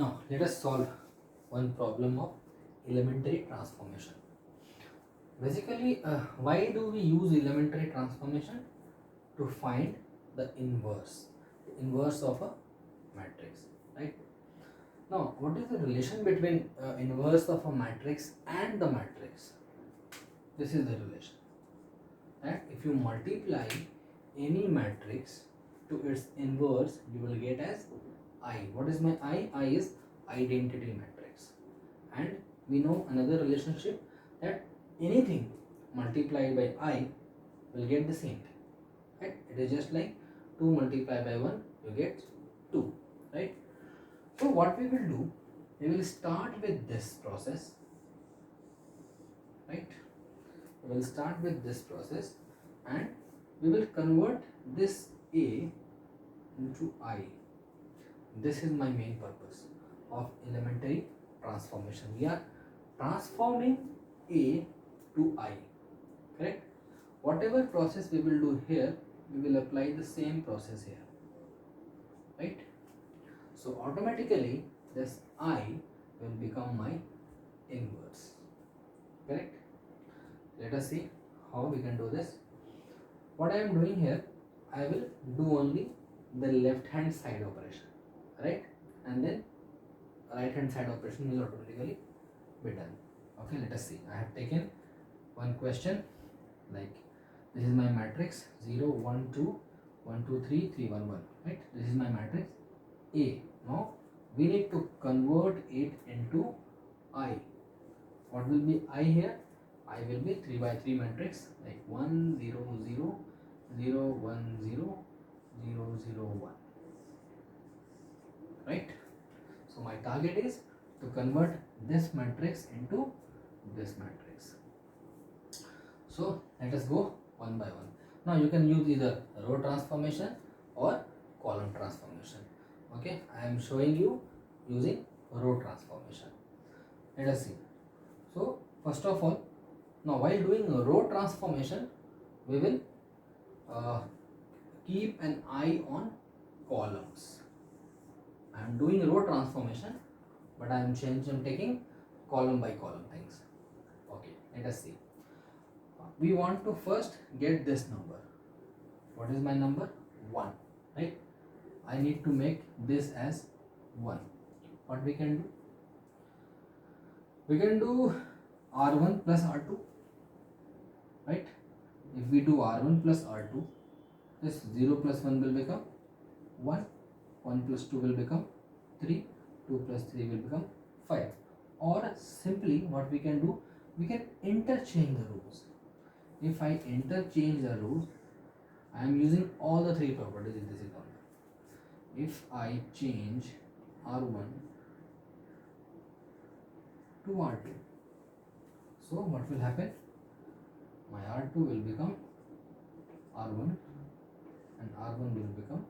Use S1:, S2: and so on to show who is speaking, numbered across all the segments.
S1: Now let us solve one problem of elementary transformation. Basically, why do we use elementary transformation? To find the inverse of a matrix, right? Now, what is the relation between inverse of a matrix and the matrix? This is the relation. That if you multiply any matrix to its inverse, you will get as I. What is my I? I is identity matrix. And we know another relationship, that anything multiplied by I will get the same thing. Right? It is just like 2 multiplied by 1, you get 2. Right? So what we will do, we will start with this process. Right? We will start with this process and we will convert this A into I. This is my main purpose of elementary transformation. We are transforming A to I. Correct? Whatever process we will do here, we will apply the same process here. Right? So automatically this I will become my inverse. Correct? Let us see how we can do this. What I am doing here, I will do only the left hand side operation, right? And then right hand side operation will automatically be done. Okay, let us see. I have taken one question, like this is my matrix 0 1 2 1 2 3 3 1 1, right? This is my matrix A. Now we need to convert it into I. What will be I here? I will be 3 by 3 matrix, like 1 0 0 0 1 0 0 0 1, right? So my target is to convert this matrix into this matrix. So let us go one by one. Now you can use either row transformation or column transformation. Okay, I am showing you using row transformation. Let us see. So first of all, now while doing a row transformation, we will keep an eye on columns. I am doing row transformation, but I am taking column by column things. Okay, let us see. We want to first get this number. What is my number? 1, right? I need to make this as 1. What we can do? We can do R1 plus R2, right? If we do R1 plus R2, this 0 plus 1 will become 1, 1 plus 2 will become 3, 2 plus 3 will become 5. Or simply what we can do, we can interchange the rows. If I interchange the rows, I am using all the 3 properties in this example. If I change R1 to R2, so what will happen? My R2 will become R1 and R1 will become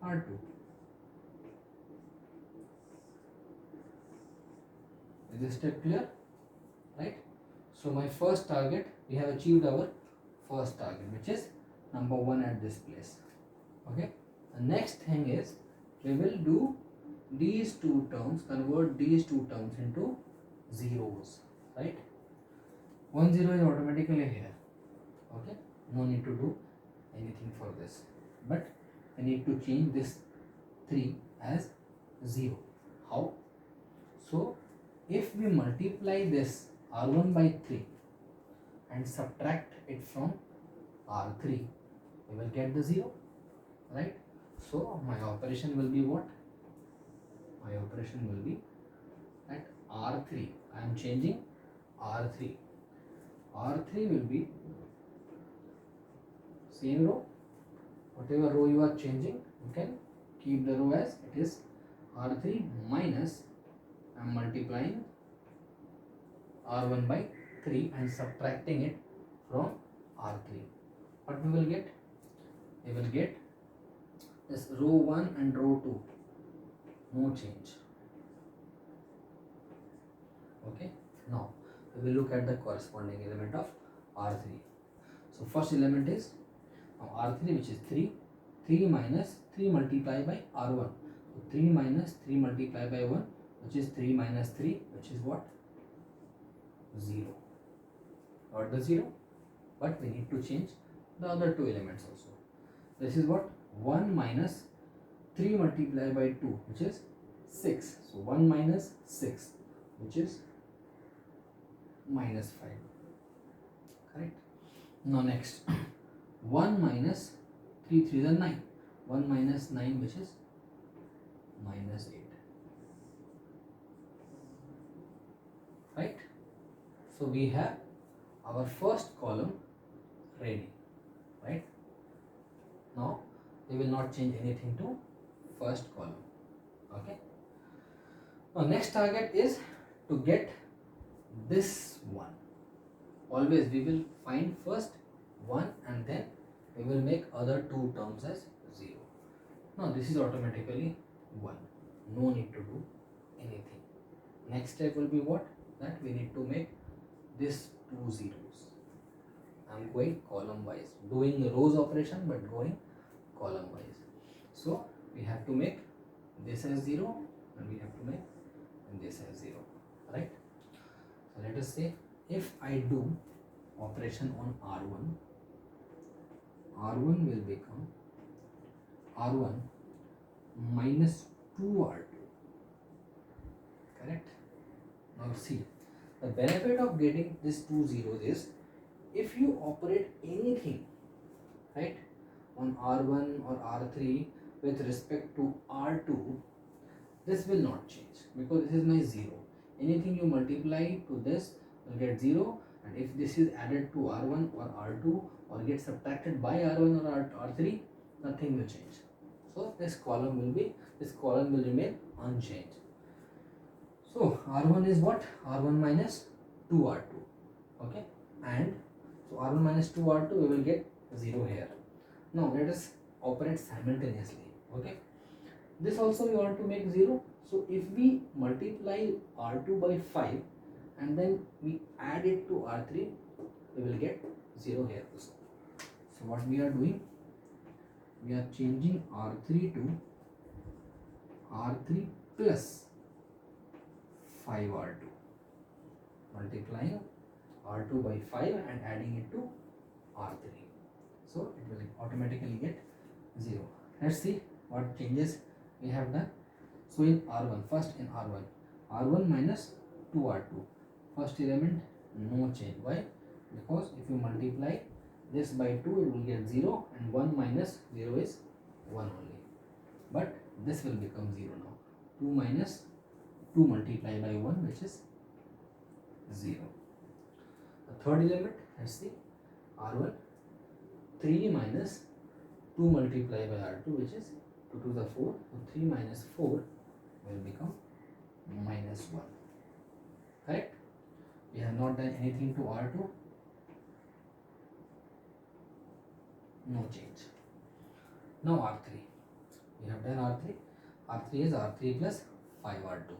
S1: R2. Is this step clear? Right? So my first target, we have achieved our first target, which is number 1 at this place. Okay. The next thing is, we will do these two terms, convert these two terms into zeros, right? 1 0 is automatically here. Okay, no need to do anything for this, but I need to change this 3 as 0. How? So if we multiply this R1 by 3 and subtract it from R3, we will get the 0, right? So my operation will be what? My operation will be at R3. I am changing R3. R3 will be same row. Whatever row you are changing, you can keep the row as it is. R3 minus, I am multiplying R1 by 3 and subtracting it from R3. What we will get? We will get this row 1 and row 2, no change. Okay, now we will look at the corresponding element of R3. So first element is R3, which is 3. 3 minus 3 multiplied by R1. So 3 minus 3 multiplied by 1, which is 3 minus 3, which is what? 0. Not the 0, but we need to change the other two elements also. This is what? 1 minus 3 multiplied by 2, which is 6. So 1 minus 6, which is minus 5. Correct? Now next, 1 minus 3 3 is 9. 1 minus 9, which is minus 8. Right? So we have our first column ready. Right? Now we will not change anything to first column. Okay. Now next target is to get this one. Always we will find first one and then we will make other two terms as 0. Now this is automatically 1. No need to do anything. Next step will be what? That we need to make this 2 zeros. I am going column wise, doing the rows operation but going column wise. So we have to make this as 0 and we have to make this as 0. Right? So let us say if I do operation on R1, R1 will become R1 minus 2R2. Correct? Now see, the benefit of getting this 2 zeros is if you operate anything, right, on R1 or R3 with respect to R2, this will not change because this is my 0. Anything you multiply to this will get 0, and if this is added to R1 or R2 or get subtracted by R1 or R3, nothing will change. So this column will remain unchanged. So R1 is what? R1 minus 2R2. Okay, and so R1 minus 2R2 we will get 0 here. Now let us operate simultaneously. Okay, this also we want to make 0. So if we multiply R2 by 5 and then we add it to R3, we will get 0 here also. So what we are doing? We are changing R3 to R3 plus 5R2. Multiplying R2 by 5 and adding it to R3. So it will automatically get 0. Let's see what changes we have done. So in R1, first in R1, R1 minus 2R2. First element, no change. Why? Because if you multiply this by 2, it will get 0, and 1 minus 0 is 1 only. But this will become 0 now. 2 minus 2 multiplied by 1, which is 0. The third element, let's see, R1, 3 minus 2 multiplied by R2, which is 2 to the 4. So 3 minus 4 will become minus 1. Correct? We have not done anything to R2. No change. Now R3. We have done R3. R3 is R3 plus 5R2.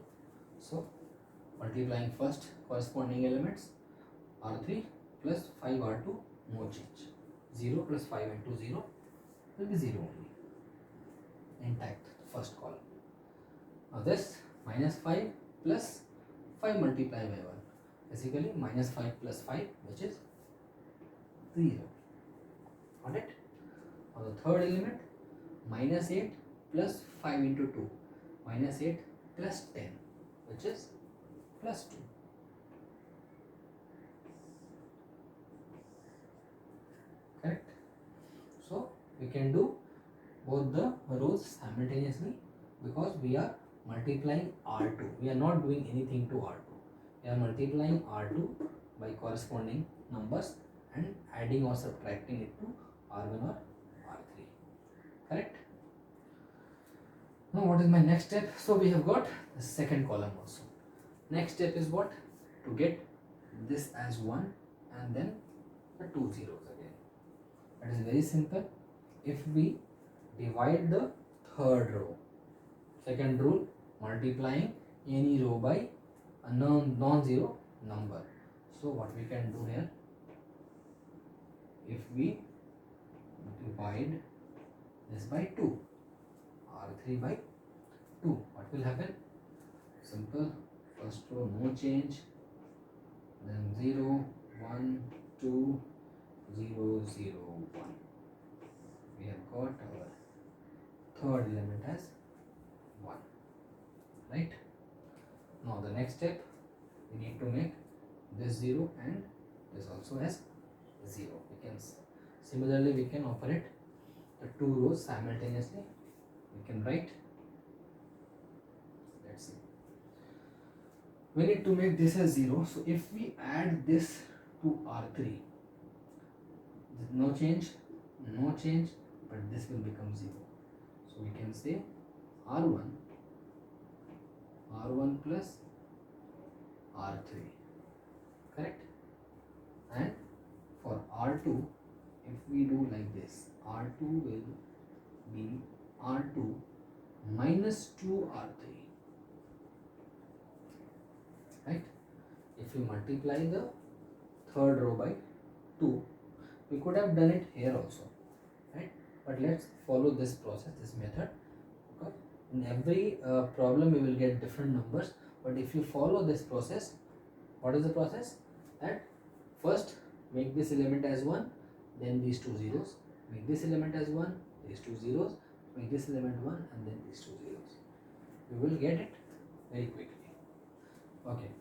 S1: So multiplying first corresponding elements, R3 plus 5R2, no change. 0 plus 5 into 0 will be 0 only. Intact, first column. Now this minus 5 plus 5 multiplied by 1. Basically minus 5 plus 5, which is 0. Got it? Now the third element, minus 8 plus 5 into 2. Minus 8 plus 10, which is plus 2. Correct? So we can do both the rows simultaneously because we are multiplying R2. We are not doing anything to R2. We are multiplying R2 by corresponding numbers and adding or subtracting it to R1 or R3. Correct? Now what is my next step? So we have got the second column also. Next step is what? To get this as 1 and then the 2 zeros again. That is very simple. If we divide the third row, second rule, multiplying any row by a non-zero number. So what we can do here, if we divide this by 2, R3 by 2. What will happen? Simple. First row no change, then 0, 1, 2, 0, 0, 1. We have got our third element as 1. Right? Now the next step, we need to make this 0 and this also as 0. Similarly we can operate the two rows simultaneously. We can write, let's see, we need to make this as 0. So if we add this to R3, no change, but this will become 0. So we can say R1 plus R3, correct? And for R2, if we do like this, R2 will be R2 minus 2R3, right? If you multiply the third row by 2, we could have done it here also, right? But let's follow this process, this method, because in every problem we will get different numbers. But if you follow this process, what is the process? That first make this element as 1, then these two zeros, make this element as 1, these two zeros, make this element 1, and then these two zeros. You will get it very quickly. Okay,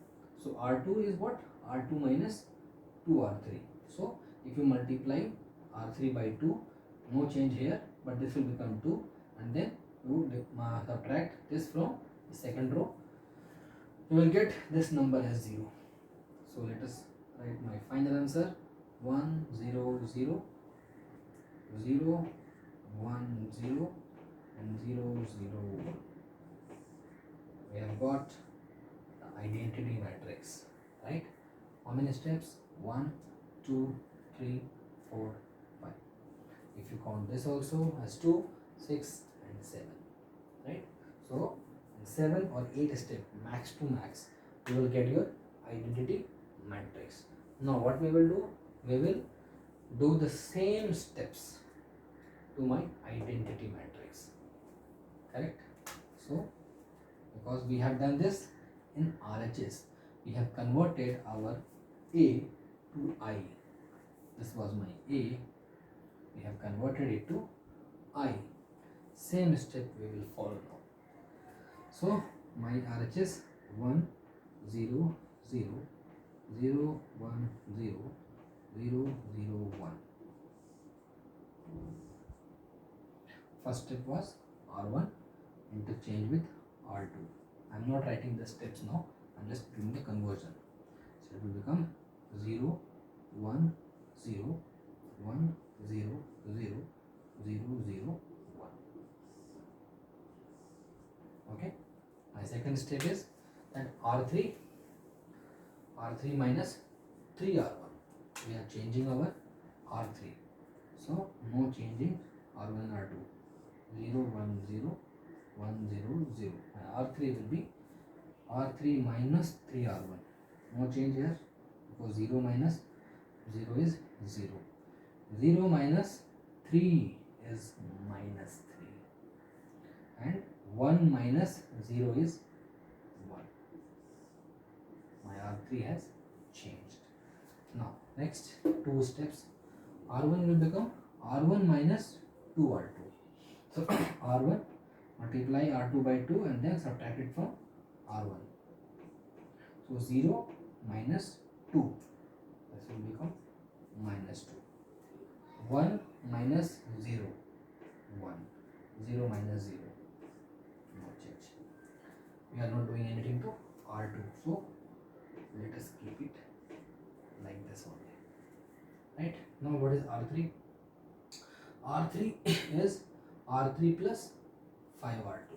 S1: so R2 is what? R2 minus 2R3. So if you multiply R3 by 2, no change here, but this will become 2, and then you subtract this from the second row, you will get this number as 0. So let us write my final answer: 1, 0, 0, 0, 1, 0, and 0, 0, 1. We have got the identity matrix, right? How many steps? 1, 2, 3, 4, 5. If you count this also as 2, 6, and 7, right? So in 7 or 8 step, max to max, you will get your identity matrix. Now what we will do? We will do the same steps to my identity matrix, correct? So because we have done this in RHS, we have converted our A to I. This was my A, we have converted it to I. Same step we will follow now. So my RHS 1, 0, 0, 0, 1, 0, 0, 0, 1. First step was R1 interchange with R2. I am not writing the steps now, I am just doing the conversion. So it will become 0, 1, 0, 1, 0, 0, 0, 0, 1. Okay. My second step is that R3 minus 3R1. We are changing our R3. So no changing R1 and R2. 0, 1, 0, 1, 0, 0. My R3 will be R3 minus 3R1. No change here, because 0 minus 0 is 0. 0 minus 3 is minus 3. And 1 minus 0 is 1. My R3 has changed. Now next two steps, R1 will become R1 minus 2R2. So R1 multiply R2 by 2 and then subtract it from R1. So 0 minus 2, this will become minus 2. 1 minus 0, 1. 0 minus 0, no change. We are not doing anything to R2. So let us keep it like this only. Right? Now what is R3? R3 is R3 plus 5R2.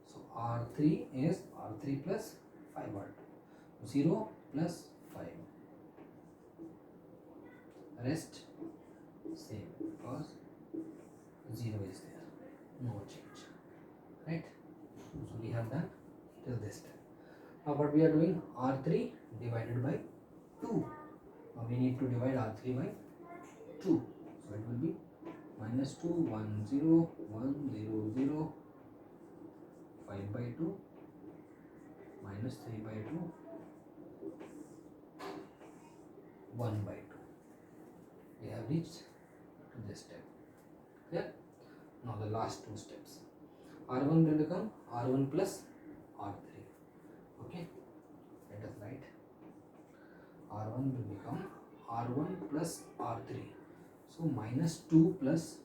S1: So R3 is R3 plus 5R2. 0 plus 5. Rest same, because 0 is there. No change. Right? So we have done till this step. Now what we are doing? R3 divided by 2. Now we need to divide R3 by 2. So it will be minus 2, 1, 0, 1, 0, 0, 5 by 2 minus 3 by 2 1 by 2. We have reached to this step. Clear? Now the last two steps. R1 will become R1 plus R3. Okay, let us write. R1 will become R1 plus R3. So minus 2 plus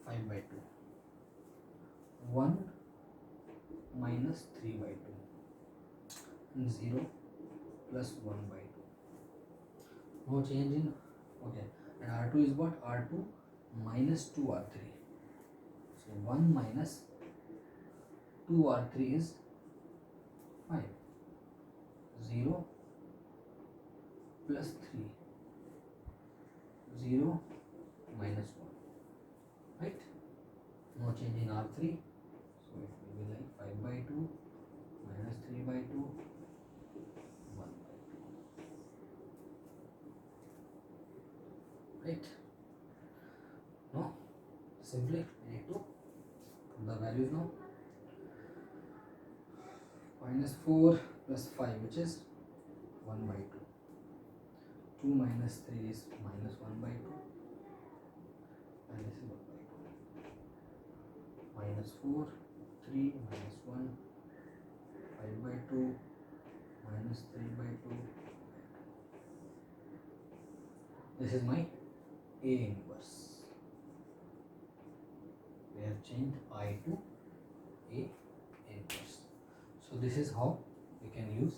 S1: 5 by 2. 1 minus 3 by 2. And 0 plus 1 by 2. No change in. Okay. And R2 is what? R2 minus 2 R3. So 1 minus 2 R3 is 5. 0 plus 3. 0 minus 1. Right? No change in R3. So it will be like 5 by 2 minus 3 by 2 1 by 2. Right? No? Simply we need to put the values now. Minus 4 plus 5, which is 1 by 2. 2 minus 3 is minus 1 by 2. And this is 1 by 2. Minus 4, 3, minus 1, 5 by 2, minus 3 by 2. This is my A inverse. We have changed I to A inverse. So this is how we can use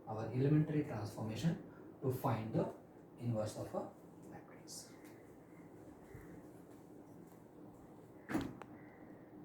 S1: our elementary transformation to find the inverse of a